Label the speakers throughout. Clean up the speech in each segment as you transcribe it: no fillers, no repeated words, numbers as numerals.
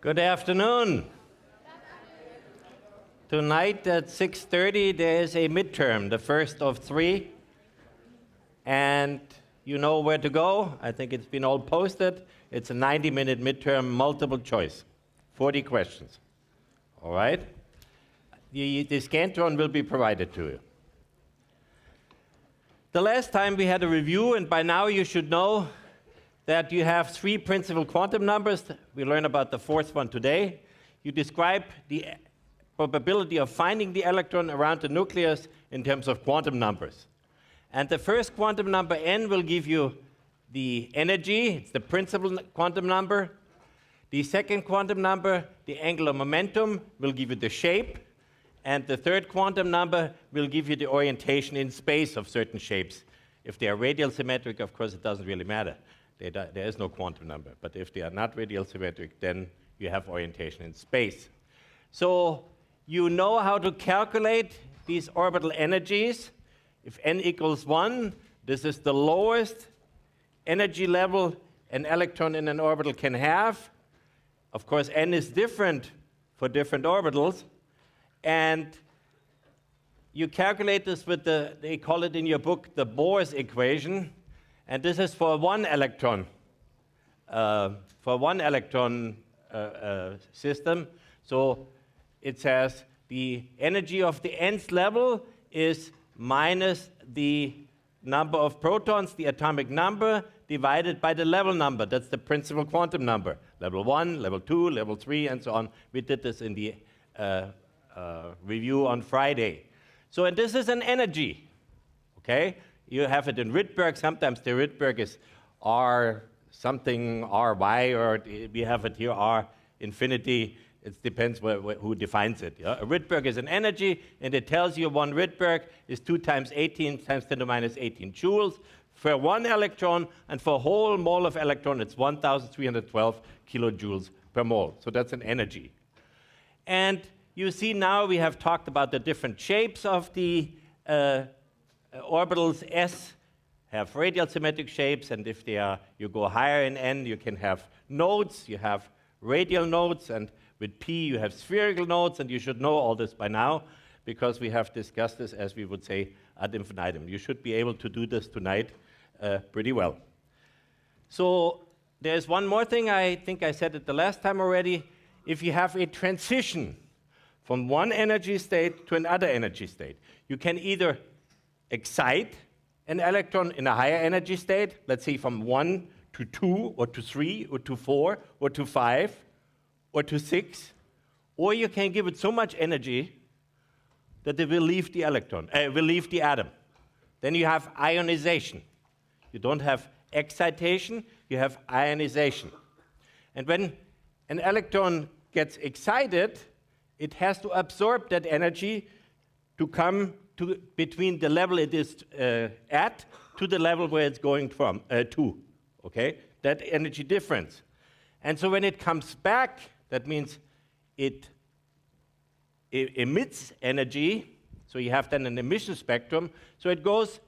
Speaker 1: Good afternoon. Tonight at 6:30 there is a midterm, the first of three. And you know where to go. I think it's been all posted. It's a 90-minute midterm, multiple choice, 40 questions. All right? The Scantron will be provided to you. The last time we had a review, and by now you should know that you have three principal quantum numbers. We learn about the fourth one today. You describe the probability of finding the electron around the nucleus in terms of quantum numbers. And the first quantum number, n, will give you the energy. It's the principal quantum number. The second quantum number, the angular momentum, will give you the shape. And the third quantum number will give you the orientation in space of certain shapes. If they are radial symmetric, of course, it doesn't really matter. There is no quantum number. But if they are not radial symmetric, then you have orientation in space. So you know how to calculate these orbital energies. If n equals 1, this is the lowest energy level an electron in an orbital can have. Of course, n is different for different orbitals. And you calculate this with they call it in your book the Bohr's equation. And this is for one electron, system. So it says the energy of the nth level is minus the number of protons, the atomic number, divided by the level number. That's the principal quantum number. Level 1, level 2, level 3, and so on. We did this in the review on Friday. So, and this is an energy, okay? You have it in Rydberg. Sometimes the Rydberg is R something, Ry, or we have it here R infinity. It depends who defines it. Yeah? A Rydberg is an energy, and it tells you one Rydberg is 2 times 18 times 10 to the minus 18 joules for one electron, and for a whole mole of electron, it's 1,312 kilojoules per mole. So that's an energy. And you see now we have talked about the different shapes of the orbitals. S have radial symmetric shapes, and if they are, you go higher in n, you can have nodes. You have radial nodes, and with p you have spherical nodes, and you should know all this by now because we have discussed this, as we would say, ad infinitum. You should be able to do this tonight pretty well. So there's one more thing. I think I said it the last time already. If you have a transition from one energy state to another energy state, you can either excite an electron in a higher energy state, let's say from 1 to 2 or to 3 or to 4 or to 5 or to 6, or you can give it so much energy that it will leave the electron, will leave the atom. Then you have ionization. You don't have excitation, you have ionization. And when an electron gets excited, it has to absorb that energy to come to between the level it is at to the level where it's going from to, okay? That energy difference. And so when it comes back, that means it emits energy, so you have then an emission spectrum. So it goes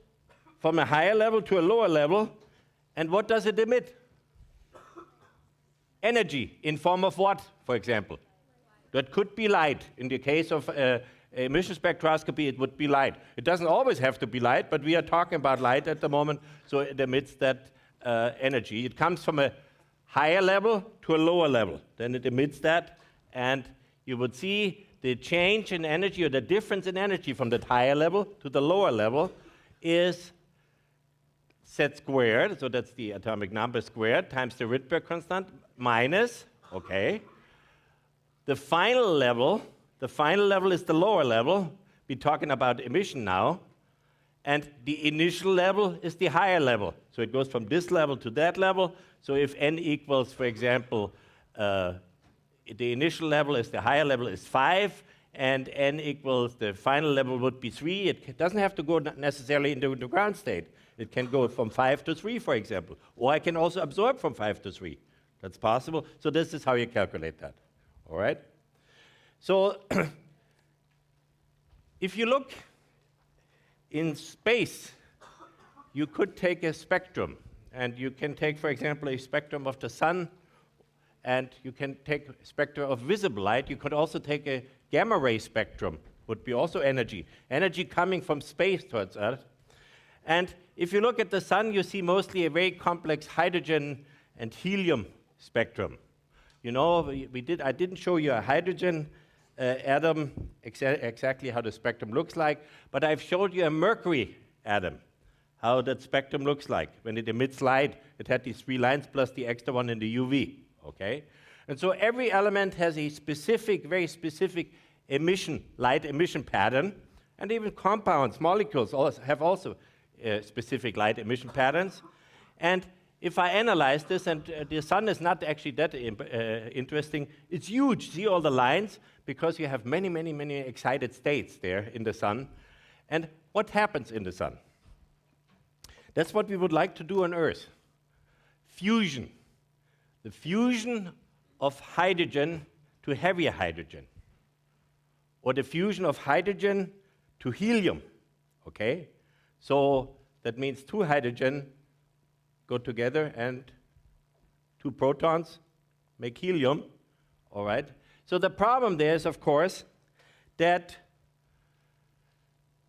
Speaker 1: from a higher level to a lower level, and what does it emit? Energy in form of what, for example? That could be light. In the case of emission spectroscopy, it would be light. It doesn't always have to be light, but we are talking about light at the moment, so it emits that energy. It comes from a higher level to a lower level. Then it emits that, and you would see the change in energy, or the difference in energy from that higher level to the lower level is z squared, so that's the atomic number squared, times the Rydberg constant, minus, okay, the final level is the lower level. We're talking about emission now. And the initial level is the higher level. So it goes from this level to that level. So if n equals, for example, the initial level is the higher level is 5, and n equals the final level would be 3, it doesn't have to go necessarily into the ground state. It can go from 5 to 3, for example. Or I can also absorb from 5 to 3. That's possible. So this is how you calculate that. All right? So if you look in space, you could take a spectrum. And you can take, for example, a spectrum of the sun and you can take spectra of visible light. You could also take a gamma ray spectrum, would be also energy. Energy coming from space towards Earth. And if you look at the sun, you see mostly a very complex hydrogen and helium spectrum. You know, I didn't show you a hydrogen atom, exactly how the spectrum looks like, but I've showed you a mercury atom, how that spectrum looks like. When it emits light, it had these 3 lines plus the extra one in the UV, okay? And so every element has a specific, very specific light emission pattern, and even compounds, molecules have also specific light emission patterns. And if I analyze this, and the sun is not actually that interesting, it's huge. See all the lines? Because you have many, many, many excited states there in the sun. And what happens in the sun? That's what we would like to do on Earth. Fusion. The fusion of hydrogen to heavier hydrogen. Or the fusion of hydrogen to helium, okay? So that means 2 hydrogen go together and 2 protons make helium, all right? So the problem there is, of course, that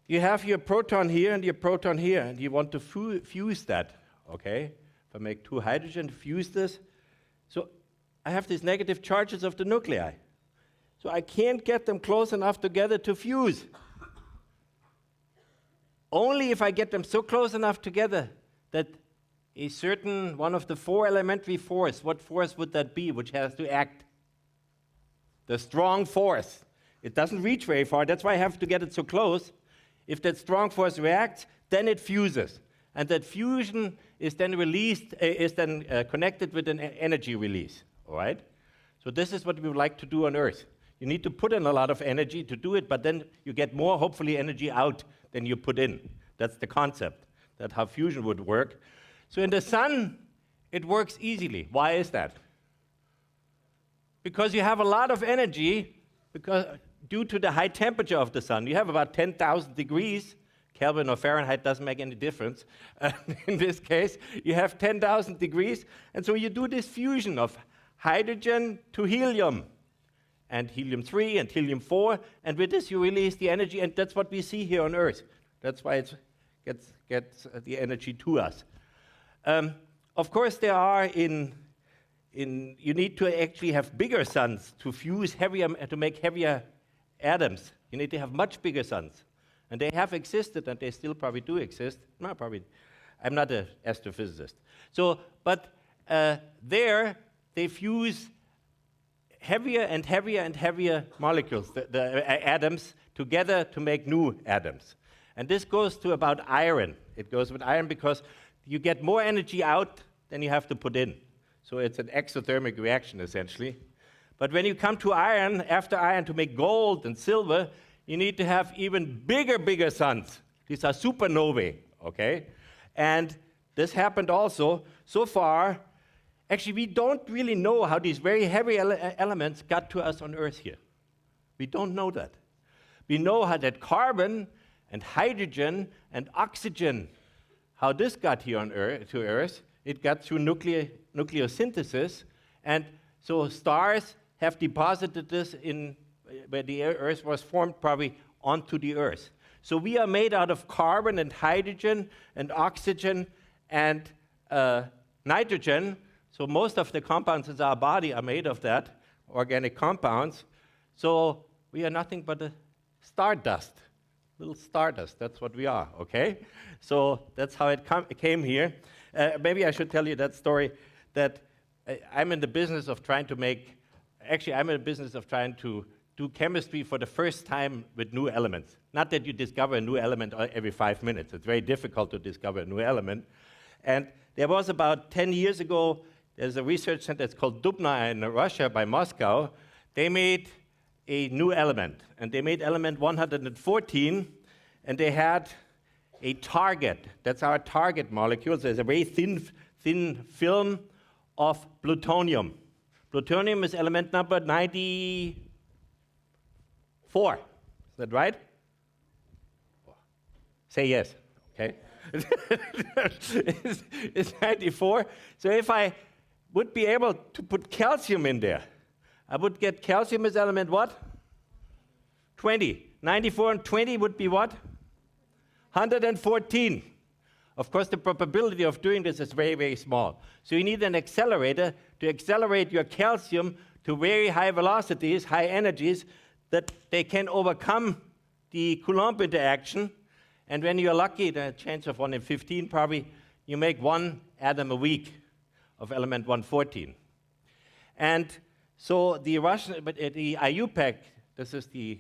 Speaker 1: you have your proton here and your proton here, and you want to fuse that, okay? If I make 2 hydrogen, fuse this, so I have these negative charges of the nuclei. So I can't get them close enough together to fuse. Only if I get them so close enough together that a certain one of the 4 elementary force, what force would that be, which has to act? The strong force. It doesn't reach very far, that's why I have to get it so close. If that strong force reacts, then it fuses. And that fusion is then connected with an energy release, all right? So this is what we would like to do on Earth. You need to put in a lot of energy to do it, but then you get more, hopefully, energy out than you put in. That's the concept. That's how fusion would work. So in the sun, it works easily. Why is that? Because you have a lot of energy due to the high temperature of the sun. You have about 10,000 degrees. Kelvin or Fahrenheit doesn't make any difference. In this case, you have 10,000 degrees. And so you do this fusion of hydrogen to helium, and helium-3 and helium-4, and with this you release the energy, and that's what we see here on Earth. That's why it gets the energy to us. Of course, there are you need to actually have bigger suns to fuse heavier, to make heavier atoms. You need to have much bigger suns. And they have existed, and they still probably do exist. No, probably. I'm not an astrophysicist. So, but there, they fuse heavier and heavier and heavier molecules, the atoms, together to make new atoms. And this goes to about iron. It goes with iron because you get more energy out than you have to put in. So it's an exothermic reaction, essentially. But when you come to iron, after iron, to make gold and silver, you need to have even bigger suns. These are supernovae, okay? And this happened also. So far, actually, we don't really know how these very heavy elements got to us on Earth here. We don't know that. We know how that carbon and hydrogen and oxygen, how this got here on Earth, to Earth. It got through nucleosynthesis, and so stars have deposited this in where the Earth was formed, probably onto the Earth. So we are made out of carbon and hydrogen and oxygen and nitrogen. So most of the compounds in our body are made of that, organic compounds. So we are nothing but a stardust, little stardust. That's what we are, okay? So that's how it came here. Maybe I should tell you that story, that I'm in the business of trying to do chemistry for the first time with new elements. Not that you discover a new element every 5 minutes. It's very difficult to discover a new element. And there was about 10 years ago, there's a research center, it's called Dubna in Russia by Moscow. They made a new element, and they made element 114, and they had a target. That's our target molecules. There's a very thin film of plutonium. Plutonium is element number 94. Is that right? Say yes, okay? It's 94. So if I would be able to put calcium in there, I would get calcium as element what? 20. 94 and 20 would be what? 114. Of course, the probability of doing this is very, very small. So you need an accelerator to accelerate your calcium to very high velocities, high energies, that they can overcome the Coulomb interaction. And when you're lucky, the chance of 1 in 15 probably, you make 1 atom a week of element 114. And so the IUPAC, this is the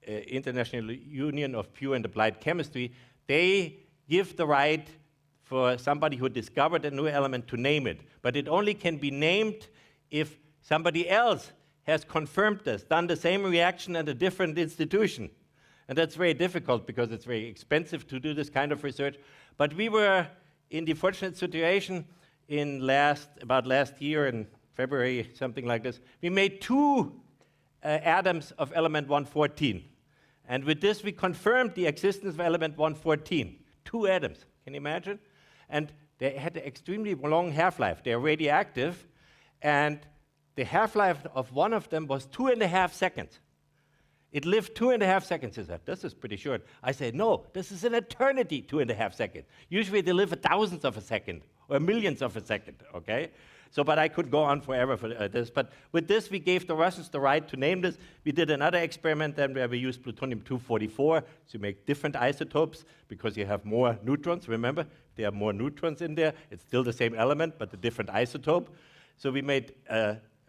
Speaker 1: International Union of Pure and Applied Chemistry, they give the right for somebody who discovered a new element to name it. But it only can be named if somebody else has confirmed this, done the same reaction at a different institution. And that's very difficult because it's very expensive to do this kind of research. But we were in the fortunate situation about last year in February, something like this. We made 2 atoms of element 114. And with this, we confirmed the existence of element 114. 2 atoms, can you imagine? And they had an extremely long half-life. They're radioactive, and the half-life of one of them was 2.5 seconds. It lived 2.5 seconds. He said, this is pretty short. I said, no, this is an eternity, 2.5 seconds. Usually they live a thousandth of a second or millionths of a second, okay? So, but I could go on forever for this. But with this, we gave the Russians the right to name this. We did another experiment then where we used plutonium-244 to make different isotopes because you have more neutrons. Remember, there are more neutrons in there. It's still the same element, but a different isotope. So we made,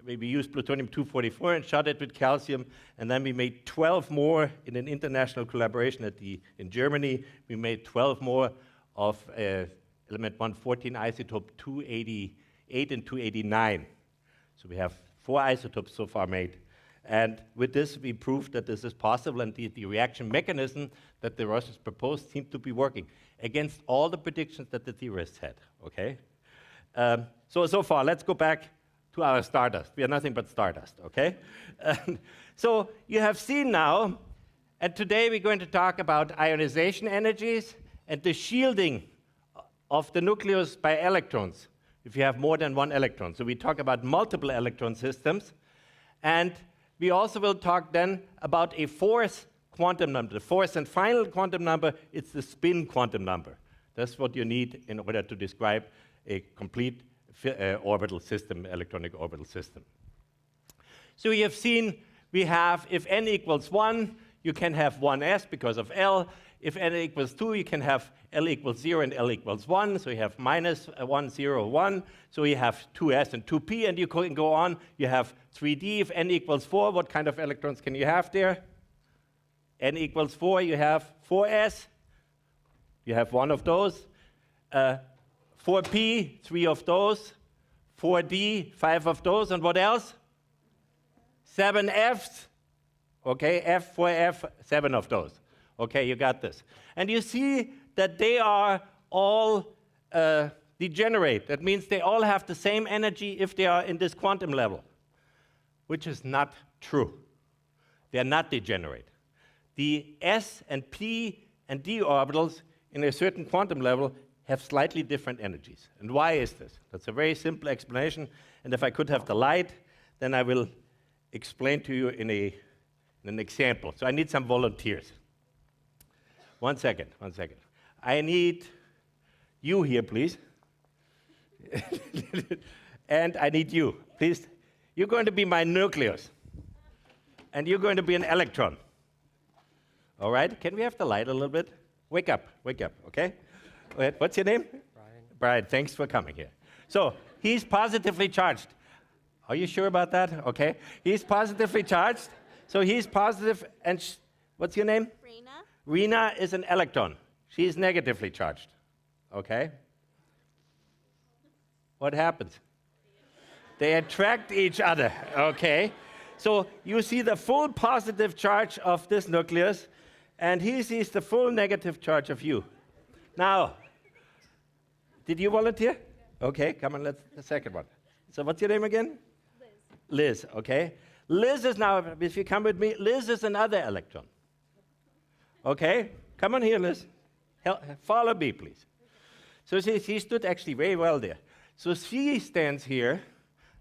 Speaker 1: we used plutonium-244 and shot it with calcium. And then we made 12 more in an international collaboration in Germany. We made 12 more of element 114 isotope 288 and 289. So we have 4 isotopes so far made. And with this, we proved that this is possible, and the reaction mechanism that the Russians proposed seemed to be working against all the predictions that the theorists had, okay? So far, let's go back to our stardust. We are nothing but stardust, okay? So you have seen now, and today we're going to talk about ionization energies and the shielding of the nucleus by electrons, if you have more than 1 electron. So we talk about multiple electron systems. And we also will talk then about a 4th quantum number. The 4th and final quantum number, it's the spin quantum number. That's what you need in order to describe a complete orbital system, electronic orbital system. So you have seen we have, if n equals 1, you can have 1s because of L. If n equals 2, you can have L equals 0 and L equals 1. So you have minus 1, 0, 1. So you have 2s and 2p, and you can go on. You have 3d. If n equals 4, what kind of electrons can you have there? N equals 4, you have 4s. You have 1 of those. 4p, 3 of those. 4d, 5 of those. And what else? 7 f's. Okay, f, 4f, 7 of those. Okay, you got this. And you see that they are all degenerate. That means they all have the same energy if they are in this quantum level, which is not true. They are not degenerate. The s and p and d orbitals in a certain quantum level have slightly different energies. And why is this? That's a very simple explanation. And if I could have the light, then I will explain to you in an example. So I need some volunteers. One second. I need you here, please. And I need you. Please, you're going to be my nucleus. And you're going to be an electron. All right? Can we have the light a little bit? Wake up, okay? What's your name? Brian, thanks for coming here. So, he's positively charged. Are you sure about that? Okay. He's positively charged. So he's positive, and what's your name?
Speaker 2: Rena.
Speaker 1: Rena is an electron. She's negatively charged. Okay? What happens? They attract each other. Okay? So you see the full positive charge of this nucleus, and he sees the full negative charge of you. Now, did you volunteer? Okay, come on, let's the second one. So what's your name again? Liz, okay? Liz is now, if you come with me, Liz is another electron. Okay? Come on here, Liz. Follow me, please. So she stood actually very well there. So she stands here,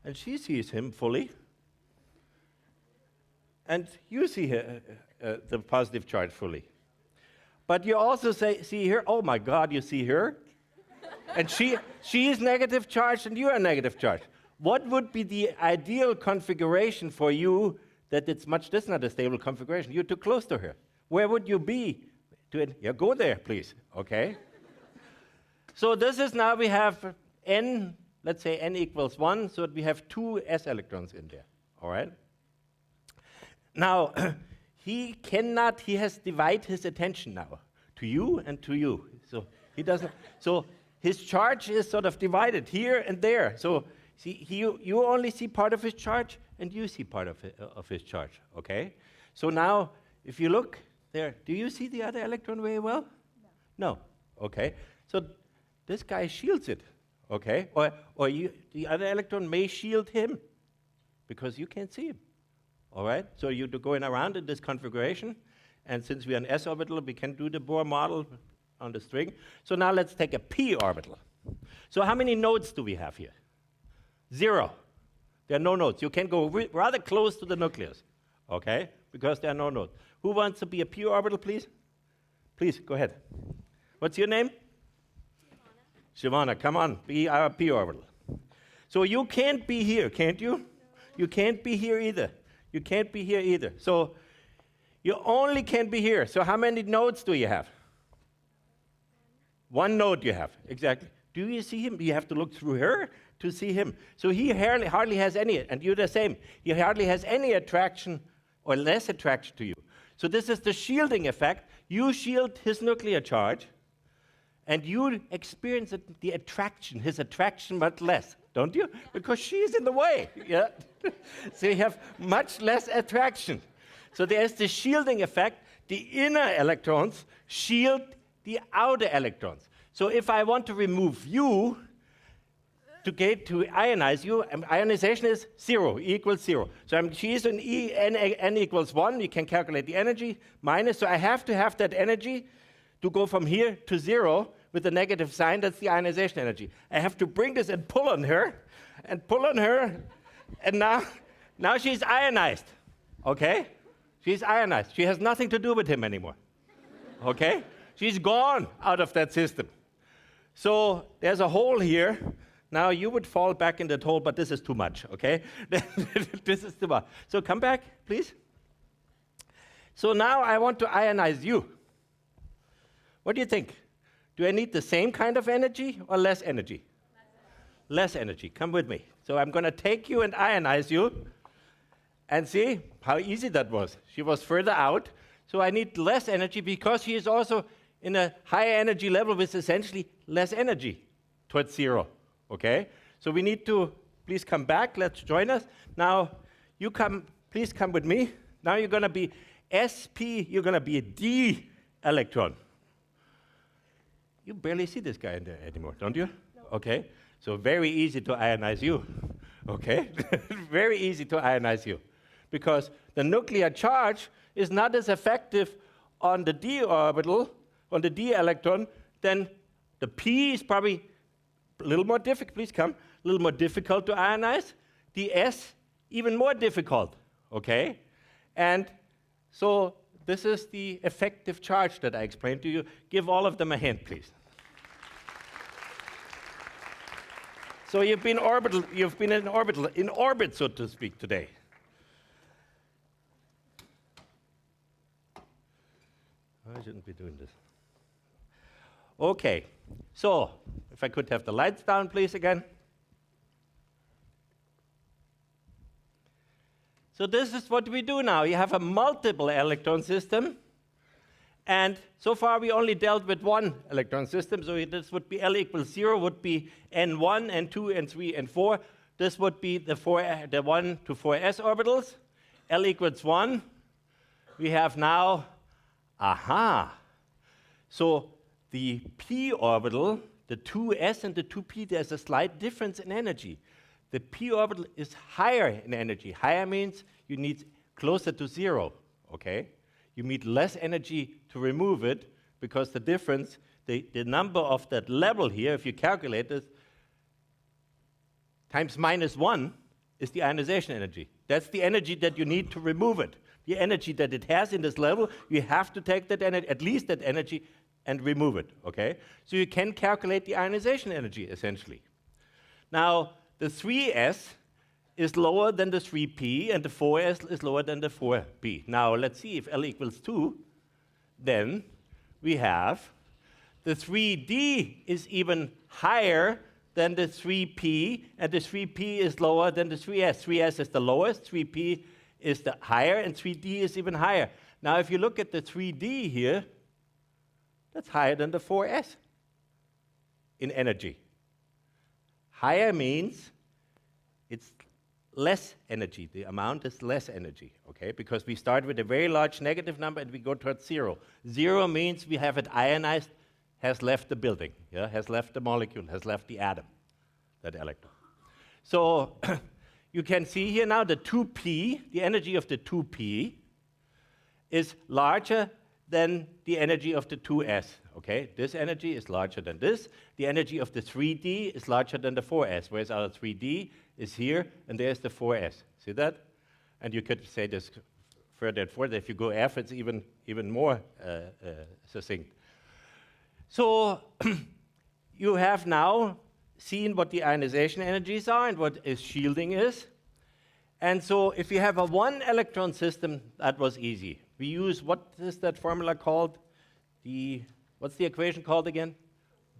Speaker 1: and she sees him fully. And you see the positive charge fully. But you also see here, oh my God, you see her? And she is negative charged, and you are negative charged. What would be the ideal configuration for you that that's not a stable configuration? You're too close to her. Where would you be? Yeah, go there, please, okay? So this is now we have n, let's say n equals 1, so we have 2 s electrons in there, all right? Now, he has divided his attention now to you and to you. So he doesn't, so his charge is sort of divided here and there. So see, you only see part of his charge, and you see part of his charge, okay? So now, if you look there, do you see the other electron very well? No. No, okay. So this guy shields it, okay? Or the other electron may shield him, because you can't see him, all right? So you're going around in this configuration, and since we are an s orbital, we can do the Bohr model on the string. So now let's take a p orbital. So how many nodes do we have here? 0. There are no nodes. You can go rather close to the nucleus, okay? Because there are no nodes. Who wants to be a p orbital, please? Please, go ahead. What's your name? Shivana, come on, be our p orbital. So you can't be here, can't you? No. You can't be here either. You can't be here either. So you only can be here. So how many nodes do you have? 1 node you have, exactly. Do you see him? You have to look through her to see him. So he hardly has any, and you're the same. He hardly has any attraction or less attraction to you. So this is the shielding effect. You shield his nuclear charge, and you experience the attraction, his attraction, but less, don't you? Because she's in the way, yeah? So you have much less attraction. So there's the shielding effect. The inner electrons shield the outer electrons. So if I want to remove you, to ionize you, ionization is 0, E equals 0. So she is in n equals 1, you can calculate the energy, minus, so I have to have that energy to go from here to 0 with the negative sign, that's the ionization energy. I have to bring this and pull on her, and now she's ionized, okay? She's ionized. She has nothing to do with him anymore, okay? She's gone out of that system. So there's a hole here. Now you would fall back in that hole, but this is too much, okay? This is too much. So come back, please. So now I want to ionize you. What do you think? Do I need the same kind of energy or less energy? Less energy. Come with me. So I'm going to take you and ionize you. And see how easy that was. She was further out. So I need less energy because she is also in a higher energy level with essentially less energy towards 0. Okay? So we need to, please come back. Let's join us. Now, please come with me. Now you're going to be sp, you're going to be a d electron. You barely see this guy in there anymore, don't you? No. Okay? So very easy to ionize you. Okay? Very easy to ionize you. Because the nuclear charge is not as effective on the d orbital, on the d electron, then the p is probably a little more difficult, please come, a little more difficult to ionize, the s even more difficult, okay? And so this is the effective charge that I explained to you. Give all of them a hand, please. So you've been in orbit, so to speak, today. I shouldn't be doing this. Okay, so if I could have the lights down, please, again. So this is what we do now. You have a multiple electron system, and so far we only dealt with one electron system, so this would be L equals 0, would be N1, N2, N3, N4. This would be the 1 to 4s orbitals. L equals 1. We have now so the p orbital, the 2s and the 2p, there's a slight difference in energy. The p orbital is higher in energy. Higher means you need closer to 0, okay? You need less energy to remove it because the difference, the number of that level here, if you calculate it, times -1 is the ionization energy. That's the energy that you need to remove it. The energy that it has in this level, you have to take that energy, at least that energy, and remove it, okay? So you can calculate the ionization energy, essentially. Now, the 3s is lower than the 3p, and the 4s is lower than the 4p. Now, let's see if L equals 2, then we have the 3d is even higher than the 3p, and the 3p is lower than the 3s. 3s is the lowest, 3p is the higher, and 3d is even higher. Now, if you look at the 3d here, that's higher than the 4s in energy. Higher means it's less energy. The amount is less energy, okay? Because we start with a very large negative number and we go towards 0. 0 means we have it ionized, has left the building, yeah? Has left the molecule, has left the atom, that electron. So you can see here now the 2p, the energy of the 2p is larger than the energy of the 2s, okay? This energy is larger than this. The energy of the 3d is larger than the 4s, whereas our 3d is here, and there's the 4s. See that? And you could say this further and further. If you go F, it's even more succinct. So you have now seen what the ionization energies are and what shielding is. And so if you have a one-electron system, that was easy. We use, what is that formula called? What's the equation called again?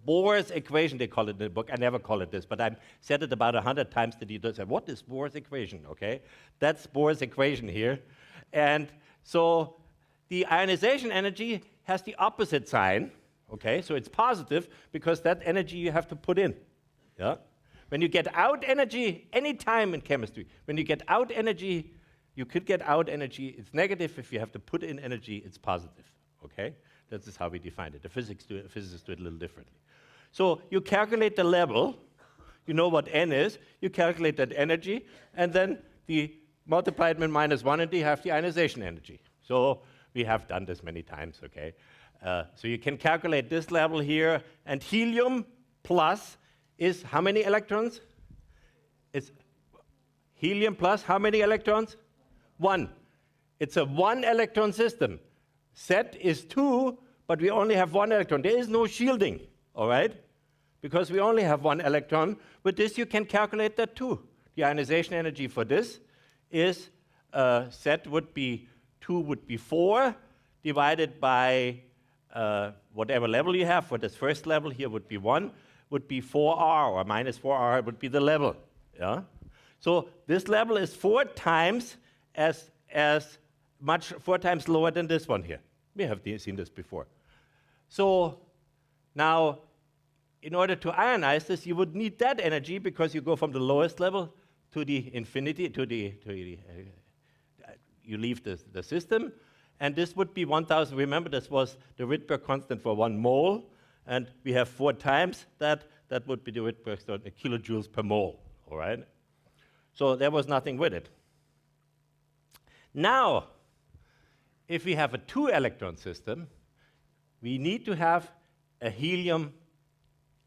Speaker 1: Bohr's equation, they call it in the book. I never call it this, but I've said it about 100 times that you say, what is Bohr's equation, okay? That's Bohr's equation here. And so the ionization energy has the opposite sign, okay? So it's positive because that energy you have to put in, yeah? When you get out energy, any time in chemistry, when you get out energy, you could get out energy, it's negative. If you have to put in energy, it's positive, okay? That is how we define it. The physicists do it a little differently. So you calculate the level, you know what N is, you calculate that energy, and then multiply it with -1, and you have the ionization energy. So we have done this many times, okay? So you can calculate this level here, and helium plus is how many electrons? It's helium plus how many electrons? 1. It's a one-electron system. Z is 2, but we only have 1 electron. There is no shielding, all right? Because we only have 1 electron. With this, you can calculate that too. The ionization energy for this is Z would be 2 would be 4 divided by whatever level you have. For this first level here would be 1, would be 4R, or -4R would be the level. Yeah? So this level is 4 times four times lower than this one here. We have seen this before. So now, in order to ionize this, you would need that energy because you go from the lowest level to the infinity, you leave the system, and this would be 1,000. Remember, this was the Rydberg constant for 1 mole, and we have 4 times that. That would be the Rydberg constant, kilojoules per mole, all right? So there was nothing with it. Now, if we have a 2-electron system, we need to have a helium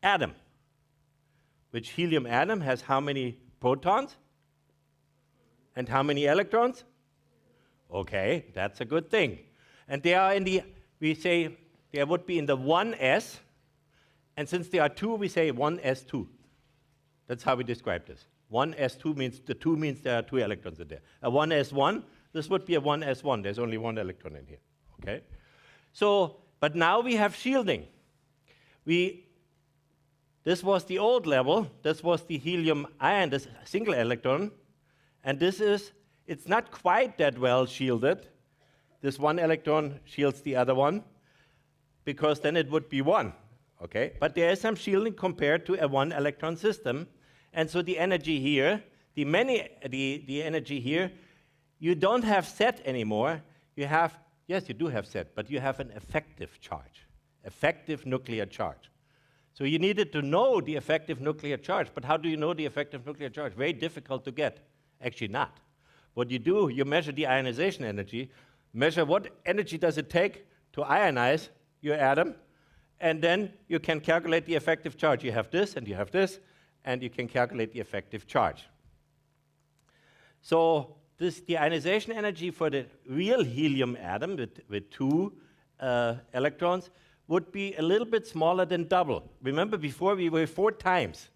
Speaker 1: atom, which helium atom has how many protons and how many electrons? Okay, that's a good thing. And they are we say they would be in the 1s, and since there are 2, we say 1s2. That's how we describe this. 1s2 means, the 2 means there are 2 electrons in there. A 1s1, this would be a 1s1. There's only 1 electron in here, okay? So, but now we have shielding. This was the old level. This was the helium ion, this single electron. And it's not quite that well shielded. This 1 electron shields the other one, because then it would be 1, okay? But there is some shielding compared to a 1-electron system. And so the energy here, the energy here, you don't have Z anymore. You have, yes, you do have Z, but you have an effective charge, effective nuclear charge. So you needed to know the effective nuclear charge. But how do you know the effective nuclear charge? Very difficult to get. Actually not. What you do, you measure the ionization energy, measure what energy does it take to ionize your atom, and then you can calculate the effective charge. You have this, and you have this, and you can calculate the effective charge. So the ionization energy for the real helium atom with two electrons would be a little bit smaller than double. Remember, before we were 4 times,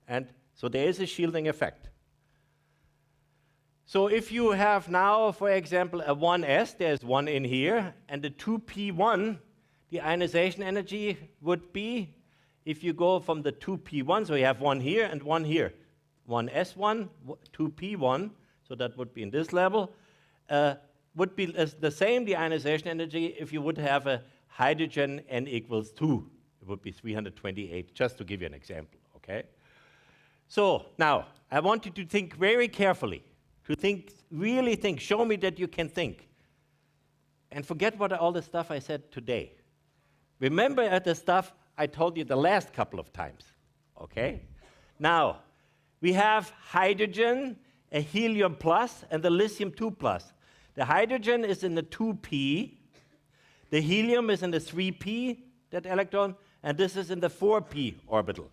Speaker 1: and so there is a shielding effect. So if you have now, for example, a 1s, there's 1 in here, and the 2p1, the ionization energy would be, if you go from the 2p1, so you have 1 here and 1 here, 1s1, 2p1, so that would be in this level, would be the same, the ionization energy, if you would have a hydrogen n equals 2. It would be 328, just to give you an example, okay? So now, I want you to think very carefully, to think, really think, show me that you can think. And forget all the stuff I said today. Remember the stuff I told you the last couple of times, okay? Now, we have hydrogen, a helium plus, and the lithium 2 plus. The hydrogen is in the 2p, the helium is in the 3p, that electron, and this is in the 4p orbital.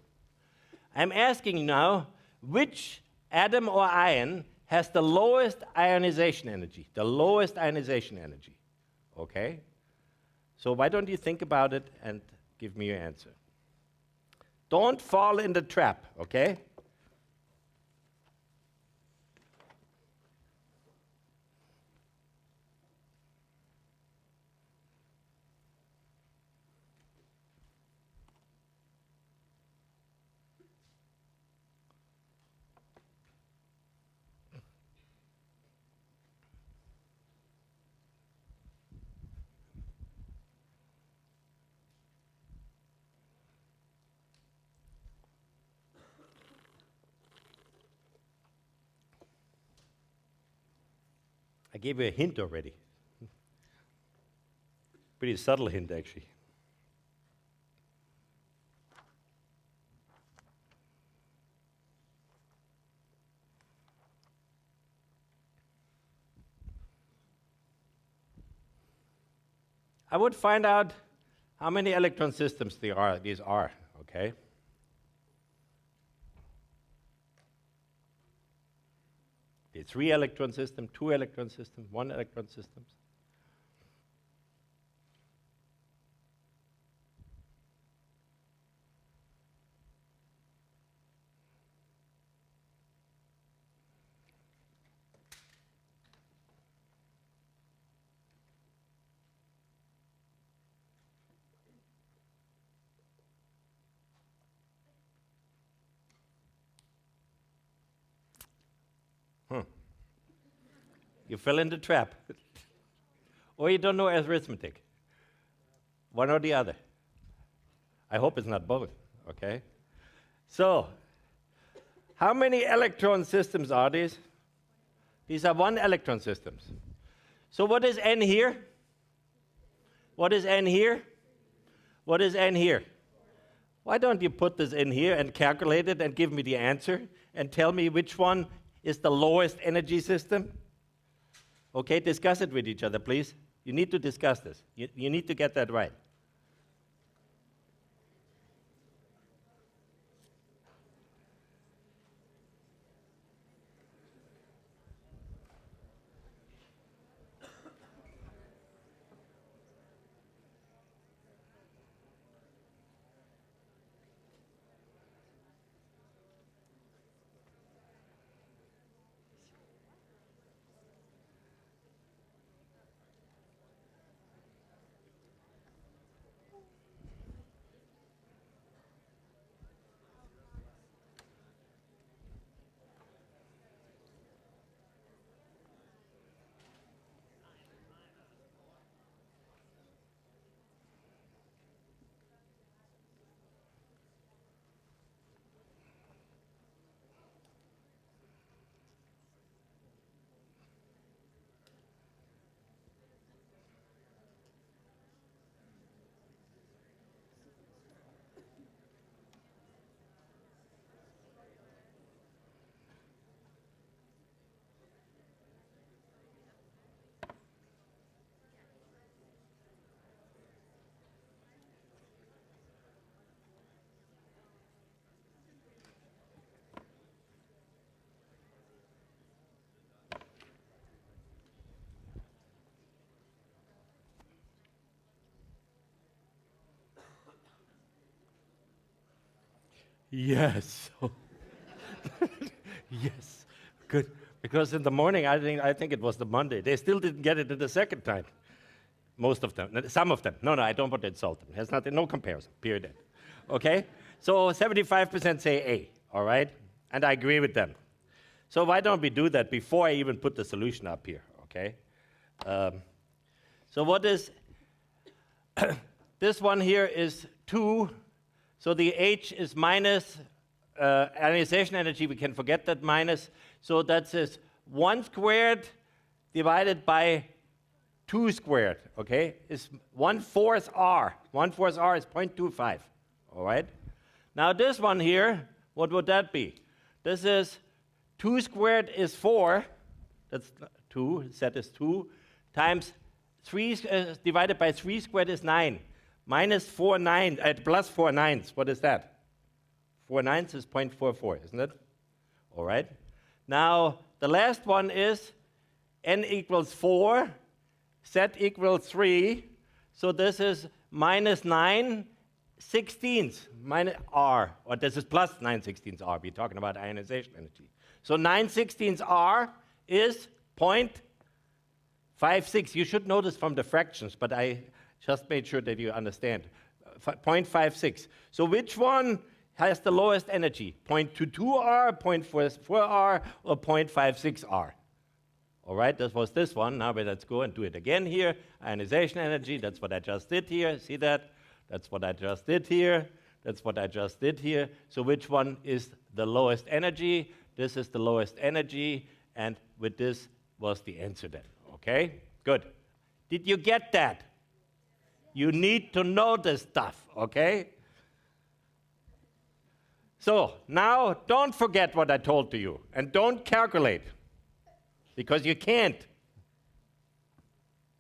Speaker 1: I'm asking you now, which atom or ion has the lowest ionization energy? The lowest ionization energy, okay? So why don't you think about it and give me your answer? Don't fall in the trap, okay? I gave you a hint already. Pretty subtle hint, actually. I would find out how many electron systems these are, okay? The 3 electron system, 2 electron system, 1 electron systems. You fell in the trap. Or you don't know arithmetic. One or the other. I hope it's not both, okay? So, how many electron systems are these? These are 1 electron systems. So what is n here? What is n here? What is n here? Why don't you put this in here and calculate it and give me the answer and tell me which one is the lowest energy system? Okay, discuss it with each other, please. You need to discuss this. You need to get that right. Yes. Yes. Good. Because in the morning, I think it was the Monday. They still didn't get it the second time. Most of them. Some of them. No, I don't want to insult them. There's no comparison. Period. Okay? So 75% say A. All right? And I agree with them. So why don't we do that before I even put the solution up here? Okay? So what is... this one here is 2. So the H is minus ionization energy. We can forget that minus. So that says 1 squared divided by 2 squared, okay, is 1/4 R. 1/4 R is 0.25, all right? Now this one here, what would that be? This is 2 squared is 4, that's 2, Z is 2, times 3 divided by 3 squared is 9, minus 4 nines, plus 4 nines, what is that? 4 nines is 0.44, isn't it? All right. Now, the last one is n equals 4, z equals 3, so this is minus 9/16 minus r, or this is plus 9/16 r. We're talking about ionization energy. So 9/16 r is 0.56. You should know this from the fractions, but I just made sure that you understand. 0.56. So which one has the lowest energy? 0.22 R, 0.44 R, or 0.56 R? All right, this was this one. Now let's go and do it again here. Ionization energy, that's what I just did here. See that? That's what I just did here. That's what I just did here. So which one is the lowest energy? This is the lowest energy, and with this was the answer then. Okay, good. Did you get that? You need to know this stuff, okay? So now don't forget what I told to you, and don't calculate, because you can't.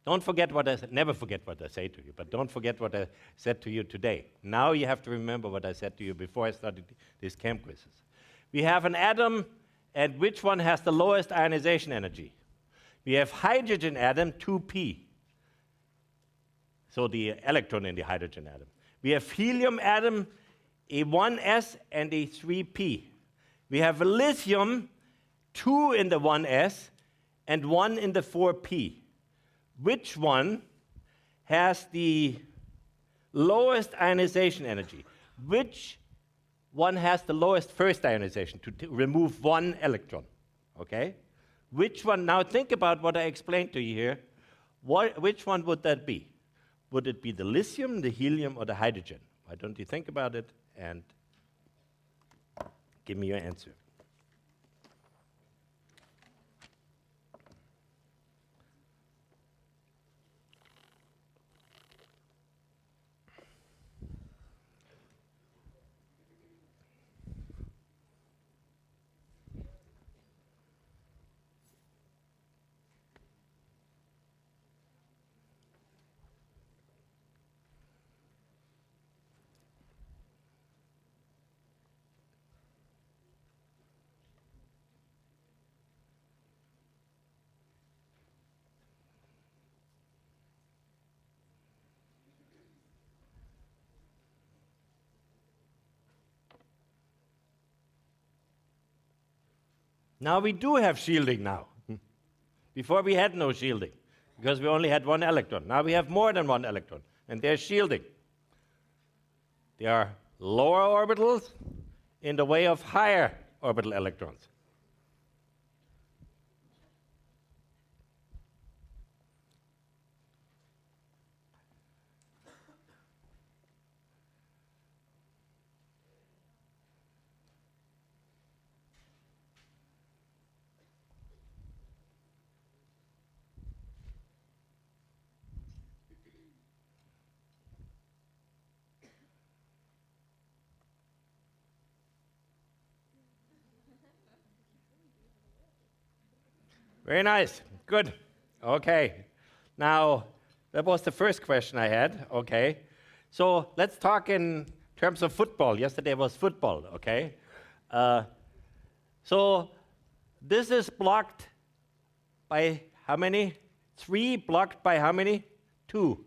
Speaker 1: Don't forget what I said. Never forget what I say to you, but don't forget what I said to you today. Now you have to remember what I said to you before I started these camp quizzes. We have an atom, and which one has the lowest ionization energy? We have hydrogen atom, 2p. So the electron in the hydrogen atom. We have helium atom, a 1s and a 3p. We have a lithium, 2 in the 1s and 1 in the 4p. Which one has the lowest ionization energy? Which one has the lowest first ionization to remove 1 electron? Okay? Which one? Now think about what I explained to you here. Which one would that be? Would it be the lithium, the helium, or the hydrogen? Why don't you think about it and give me your answer. Now we do have shielding now. Before we had no shielding, because we only had 1 electron. Now we have more than 1 electron, and there's shielding. There are lower orbitals in the way of higher orbital electrons. Very nice. Good. Okay. Now, that was the first question I had. Okay. So let's talk in terms of football. Yesterday was football. Okay. So this is blocked by how many? 3 blocked by how many? 2.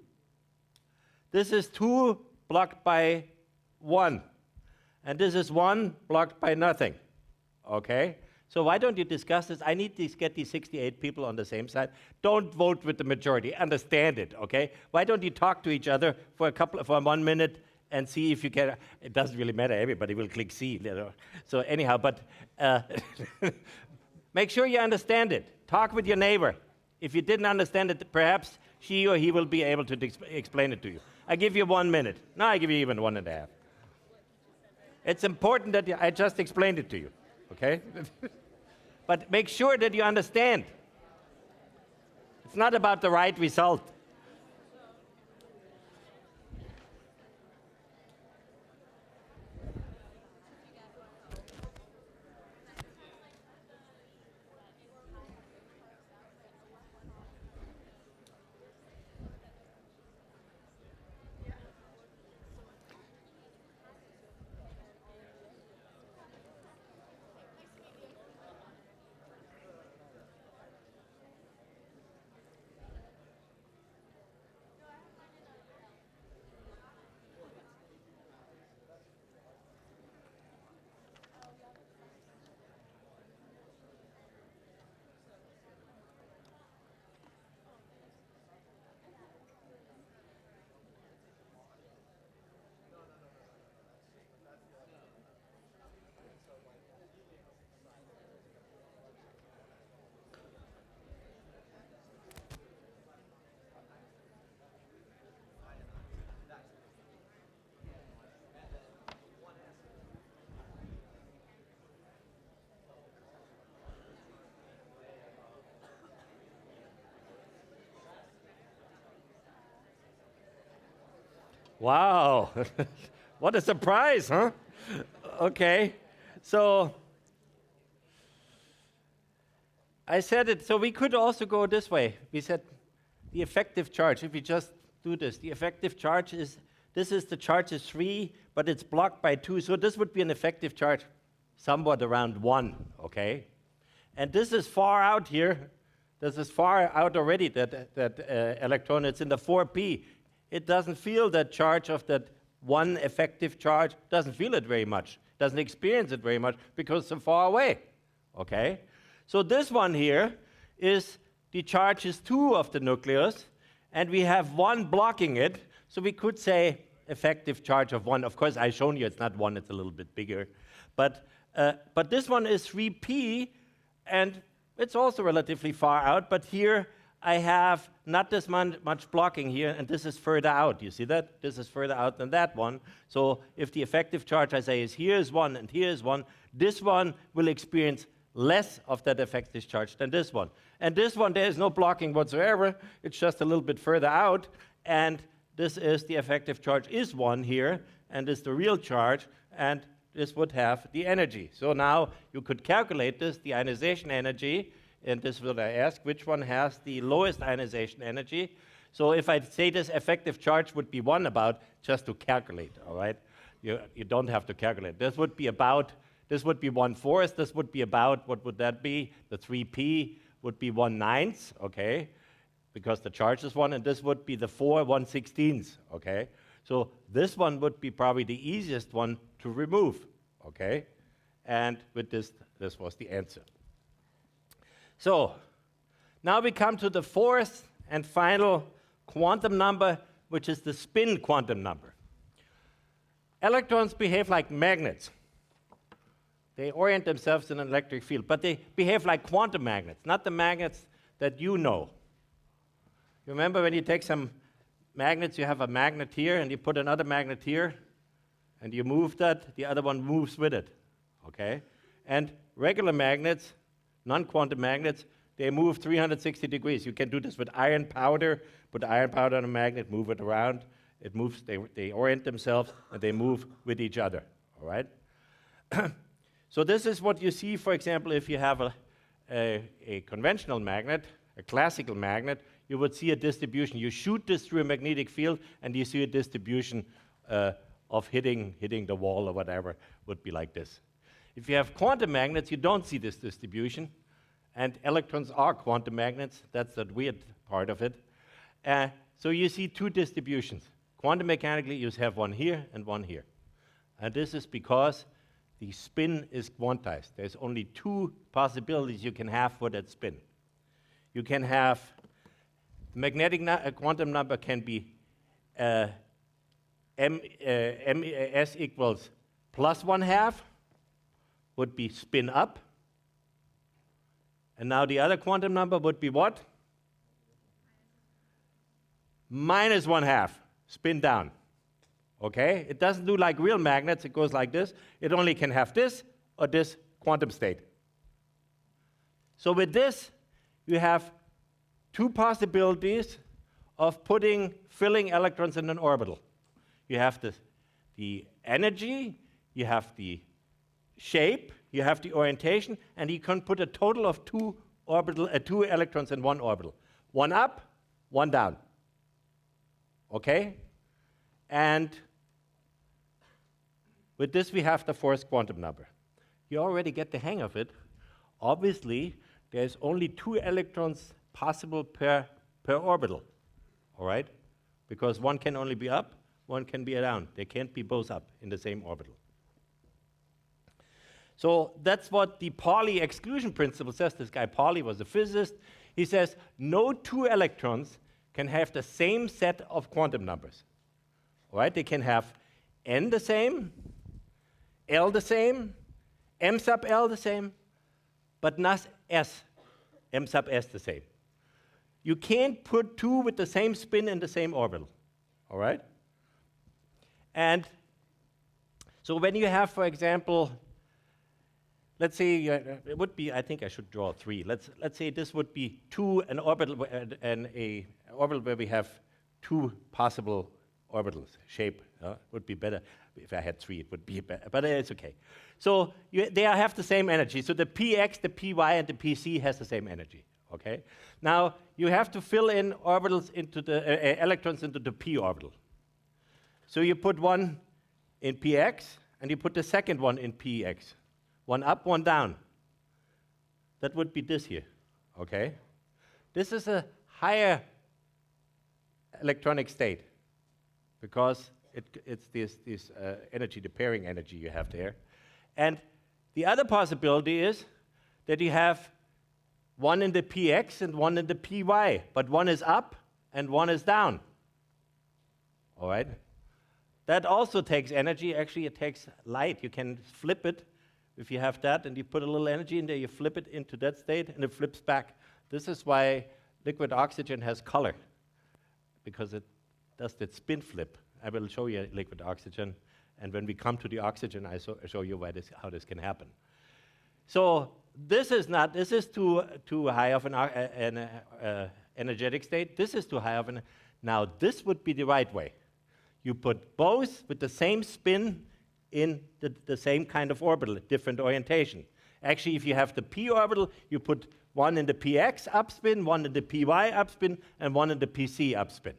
Speaker 1: This is 2 blocked by 1. and this is 1 blocked by nothing. Okay? So why don't you discuss this? I need to get these 68 people on the same side. Don't vote with the majority. Understand it, okay? Why don't you talk to each other for 1 minute and see if you can? It doesn't really matter. Everybody will click C. So anyhow, but make sure you understand it. Talk with your neighbor. If you didn't understand it, perhaps she or he will be able to explain it to you. I give you 1 minute. No, I give you even 1.5. It's important that I just explained it to you, okay? But make sure that you understand. It's not about the right result. Wow, what a surprise, huh? Okay, so I said it, so we could also go this way. We said the effective charge, if we just do this, the effective charge is, the charge is 3, but it's blocked by 2, so this would be an effective charge somewhat around 1, okay? And this is far out here. This is far out already, that electron. It's in the 4p. It doesn't feel that charge of that 1 effective charge, doesn't feel it very much, doesn't experience it very much because it's so far away, okay? So this one here is the charge is 2 of the nucleus, and we have 1 blocking it, so we could say effective charge of 1. Of course, I've shown you it's not 1, it's a little bit bigger. But this one is 3p, and it's also relatively far out, but here I have not this much blocking here, and this is further out. You see that? This is further out than that one. So if the effective charge, I say, is here is 1 and here is 1, this one will experience less of that effective charge than this one. And this one, there is no blocking whatsoever. It's just a little bit further out, and this is the effective charge is 1 here, and this is the real charge, and this would have the energy. So now you could calculate this, the ionization energy, and this is what I ask, which one has the lowest ionization energy? So if I say this effective charge would be 1 about, just to calculate, all right? You don't have to calculate. This would be about, this would be 1/4. This would be about, what would that be? The 3p would be 1/9, okay? Because the charge is 1, and this would be the 4 1/16, okay? So this one would be probably the easiest one to remove, okay? And with this was the answer. So now we come to the 4th and final quantum number, which is the spin quantum number. Electrons behave like magnets. They orient themselves in an electric field, but they behave like quantum magnets, not the magnets that you know. You remember when you take some magnets, you have a magnet here, and you put another magnet here, and you move that, the other one moves with it, okay? And regular magnets, non-quantum magnets, they move 360 degrees. You can do this with iron powder, put iron powder on a magnet, move it around, it moves, they orient themselves, and they move with each other, all right? So this is what you see, for example, if you have a conventional magnet, a classical magnet, you would see a distribution. You shoot this through a magnetic field, and you see a distribution of hitting the wall or whatever, would be like this. If you have quantum magnets, you don't see this distribution, and electrons are quantum magnets. That's the weird part of it. So you see 2 distributions. Quantum mechanically, you have one here and one here. And this is because the spin is quantized. There's only two possibilities you can have for that spin. You can have magnetic quantum number can be s equals plus 1/2, would be spin up. And now the other quantum number would be what? Minus 1/2, spin down. Okay? It doesn't do like real magnets, it goes like this. It only can have this or this quantum state. So with this, you have two possibilities of filling electrons in an orbital. You have the energy, you have the shape, you have the orientation, and you can put a total of two electrons in one orbital. One up, one down. Okay? And with this, we have the fourth quantum number. You already get the hang of it. Obviously, there's only two electrons possible per orbital, all right? Because one can only be up, one can be down. They can't be both up in the same orbital. So that's what the Pauli exclusion principle says. This guy Pauli was a physicist. He says no two electrons can have the same set of quantum numbers, all right? They can have n the same, L the same, M sub L the same, but not S, M sub S the same. You can't put two with the same spin in the same orbital, all right? And so when you have, for example, let's say it would be, I think I should draw three. Let's say this would be an orbital and a orbital where we have two possible orbitals. Shape would be better. If I had three, it would be better, but it's okay. So they have the same energy. So the px, the py, and the pc has the same energy. Okay. Now you have to fill in orbitals into the electrons into the p orbital. So you put one in px, and you put the second one in px. One up, one down. That would be this here. Okay. This is a higher electronic state because it's this energy, the pairing energy you have there. And the other possibility is that you have one in the px and one in the py, but one is up and one is down. All right? That also takes energy. Actually, it takes light. You can flip it if you have that, and you put a little energy in there, you flip it into that state, and it flips back. This is why liquid oxygen has color, because it does that spin flip. I will show you liquid oxygen, and when we come to the oxygen, I show you how this can happen. So this is too high of an energetic state. This is too high of an. Now this would be the right way. You put both with the same spin in the same kind of orbital, different orientation. Actually, if you have the p orbital, you put one in the px upspin, one in the py upspin, and one in the pc upspin.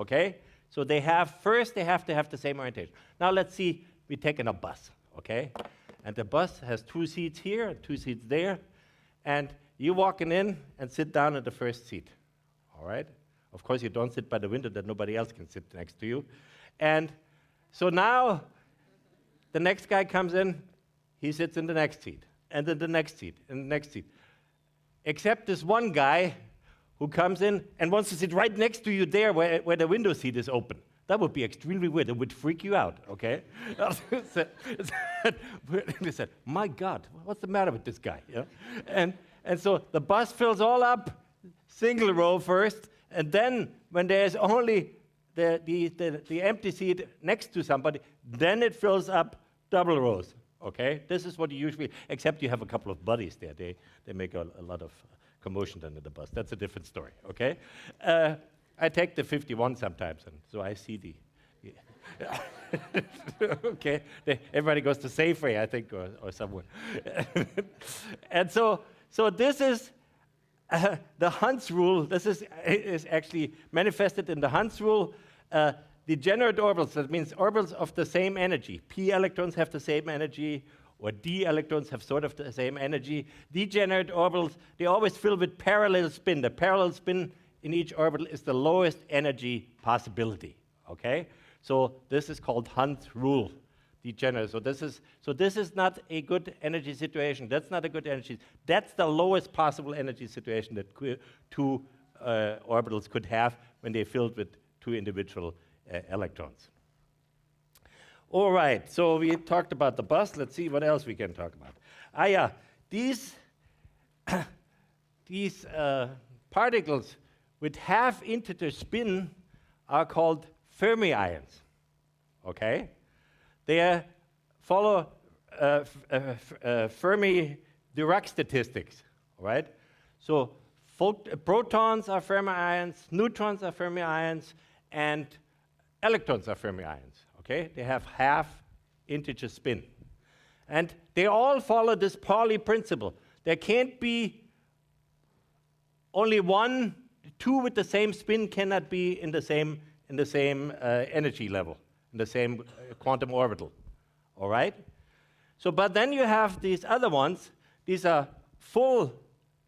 Speaker 1: Okay? So they have to have the same orientation. Now let's see, we're taking a bus, okay? And the bus has two seats here and two seats there, and you're walking in and sit down in the first seat, all right? Of course, you don't sit by the window that nobody else can sit next to you. And so now the next guy comes in, he sits in the next seat, and then the next seat, and the next seat. Except this one guy who comes in and wants to sit right next to you there where the window seat is open. That would be extremely weird. It would freak you out, okay? They said, my God, what's the matter with this guy? Yeah? And so the bus fills all up, single row first, and then when there's only the empty seat next to somebody, then it fills up double rows, okay? This is what you usually, except you have a couple of buddies there. They make a lot of commotion under the bus. That's a different story, okay? I take the 51 sometimes, and so I see the okay, everybody goes to Safeway, I think, or somewhere. And so this is the Hund's rule. This is actually manifested in the Hund's rule. Degenerate orbitals, that means orbitals of the same energy. P electrons have the same energy, or D electrons have sort of the same energy. Degenerate orbitals, they always fill with parallel spin. The parallel spin in each orbital is the lowest energy possibility, okay? So this is called Hund's rule. degenerate. So this is not a good energy situation. That's not a good energy. That's the lowest possible energy situation that two orbitals could have when they're filled with two individual electrons. All right, so we talked about the bus. Let's see what else we can talk about. These particles with half-integer spin are called Fermi ions. Okay, they follow Fermi Dirac statistics. All right, so protons are Fermi ions, neutrons are Fermi ions, and electrons are Fermi ions. Okay, they have half-integer spin, and they all follow this Pauli principle. There can't be only two with the same spin cannot be in the same energy level, in the same quantum orbital. All right? So, but then you have these other ones. These are full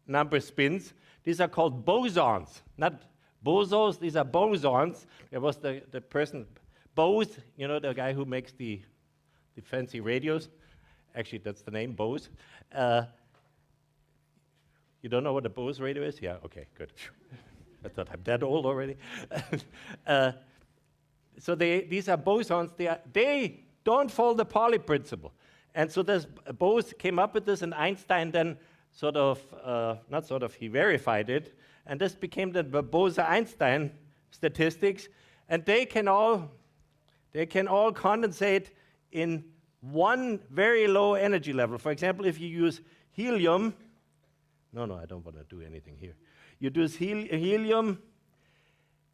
Speaker 1: number spins. These are called bosons, not bosons. These are bosons. There was the person, Bose, you know, the guy who makes the fancy radios. Actually, that's the name, Bose. You don't know what a Bose radio is? Yeah, okay, good. I thought I'm that old already. So these are bosons. They don't follow the Pauli principle. And so Bose came up with this, and Einstein then he verified it, and this became the Bose-Einstein statistics, and they can all condensate in one very low energy level. For example, if you use helium, no, I don't want to do anything here. You use helium,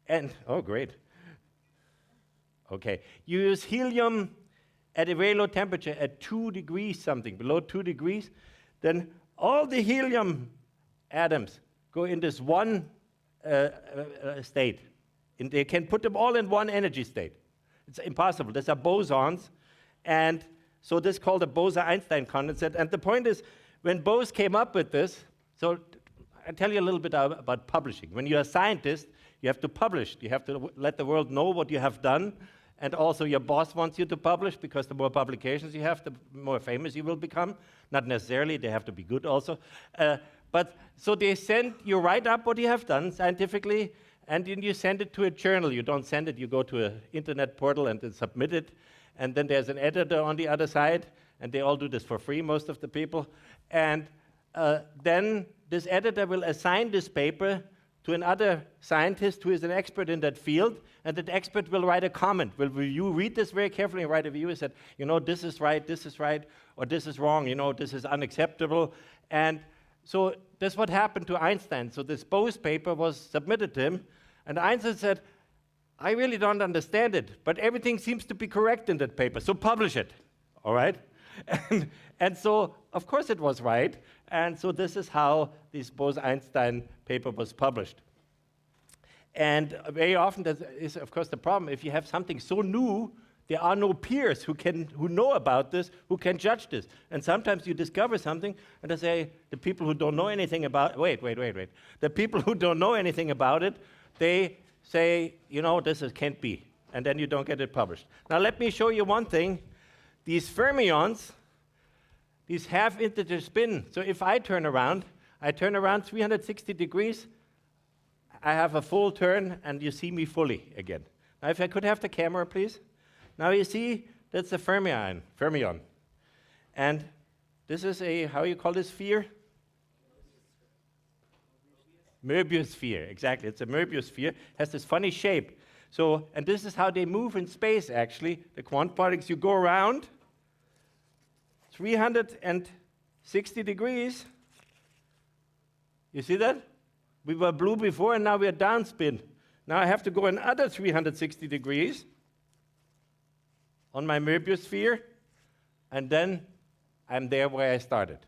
Speaker 1: and, oh, great. Okay, you use helium at a very low temperature, at 2 degrees something, below 2 degrees, then all the helium atoms go in this one state. And they can put them all in one energy state. It's impossible. These are bosons, and so this is called a Bose-Einstein condensate. And the point is, when Bose came up with this, so I'll tell you a little bit about publishing. When you're a scientist, you have to publish. You have to let the world know what you have done, and also your boss wants you to publish, because the more publications you have, the more famous you will become. Not necessarily, they have to be good also. But so you write up what you have done scientifically, and then you send it to a journal. You don't send it, you go to an internet portal and then submit it. And then there's an editor on the other side, and they all do this for free, most of the people. And then this editor will assign this paper to another scientist who is an expert in that field, and that expert will write a comment. Will you read this very carefully and write a review and say, you know, this is right, or this is wrong, you know, this is unacceptable. And so that's what happened to Einstein. So this Bose paper was submitted to him, and Einstein said, I really don't understand it, but everything seems to be correct in that paper, so publish it, all right? And so, of course it was right, and so this is how this Bose-Einstein paper was published. And very often that is, of course, the problem. If you have something so new, there are no peers who know about this, who can judge this. And sometimes you discover something, and they say, the people who don't know anything about, wait. The people who don't know anything about it, they say, you know, can't be. And then you don't get it published. Now let me show you one thing. These fermions, these half-integer spin. So if I turn around 360 degrees, I have a full turn, and you see me fully again. Now if I could have the camera, please. Now you see, that's a fermion. And this is how you call this sphere? Möbius sphere, exactly. It's a Möbius sphere. It has this funny shape. So, and this is how they move in space, actually. The quantum particles, you go around 360 degrees. You see that? We were blue before, and now we are downspin. Now I have to go another 360 degrees on my Möbius sphere, and then I'm there where I started.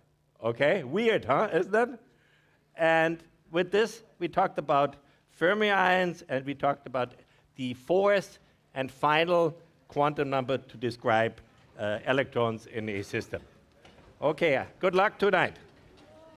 Speaker 1: Okay? Weird, huh? Isn't that? And with this, we talked about Fermi ions, and we talked about the fourth and final quantum number to describe electrons in a system. Okay, good luck tonight.